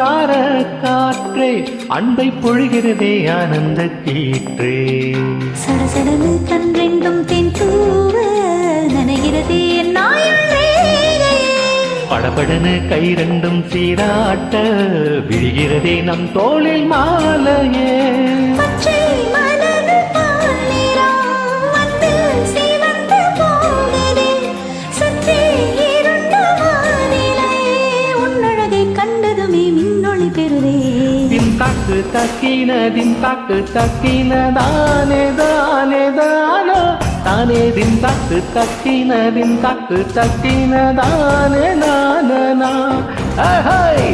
சார காற்றே அன்பை பொழிகிறதே ஆனந்த கீற்றே சடசடனு கண் ரெண்டும் தென் தூவ நனைகிறதே படபடனு கை ரெண்டும் சீராட்ட விழுகிறதே நம் தோளில் மாலையே தாக்கு தக்கினதின் தாக்கு தக்கினதானே தானே தானோ தானே தின் தாக்கு தக்கினதின் தாக்கு தக்கினதானே நானா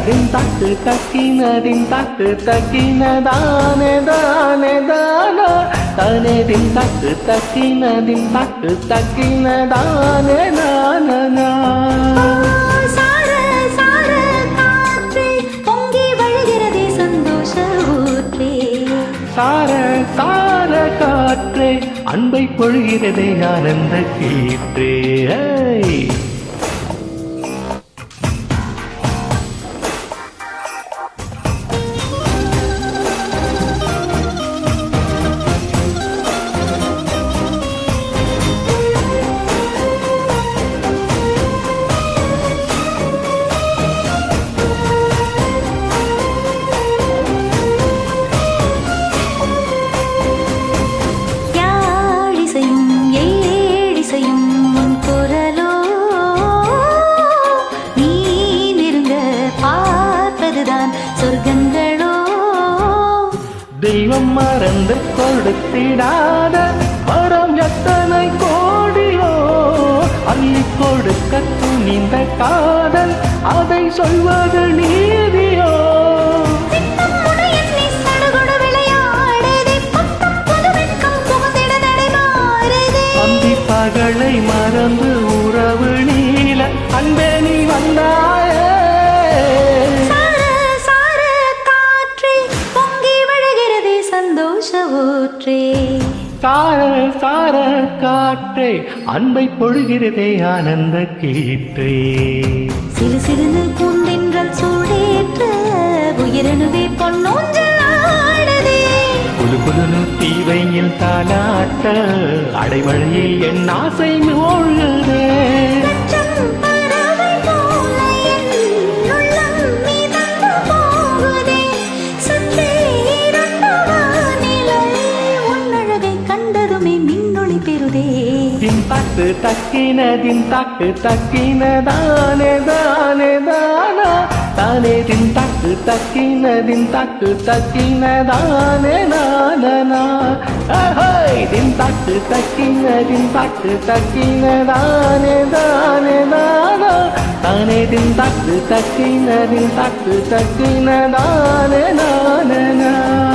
தின் தாக்கு தக்கினதின் தாக்கு தக்கினதானே தானே தானோ தானே தின் தாக்கு தக்கினதின் தாக்கு தக்கினதானே நானா சார சார காற்றே அன்பை பொழிகிறதே ஆனந்த கீற்றே சொர்க்கங்களோ தெய்வம் மறந்து கொடுத்திடாத வரம் எத்தனை கோடியோ அள்ளி கொடுக்க துணிந்த காதல் அதை சொல்வது நீதியோ அந்தி பகலை மறந்து உறவு நீல அன்பே நீ வந்தாயே சார சார காற்றே அன்பை பொழிகிறதே ஆனந்த கீற்றே சிறு சிறுனு பூந்தென்றல் சூடேற்ற உயிரணுவே பொன்னோஞ்சல் ஆடுதே குழு குழுனு தீவையில் தாலாட்ட அடைமழையில் என் ஆசை மூழ்குதே தின் தாக்கு தக்கினதின் தாக்கு தக்கினதானே தானே தானா தானே தின் தாக்கு தக்கினதின் தாக்கு தக்கினதானே நானா தின் தாக்கு தக்கினதின் தாக்கு தக்கினதானே தானே தானா தானே தின் தாக்கு தக்கினதின் தாக்கு தக்கினதானே நானா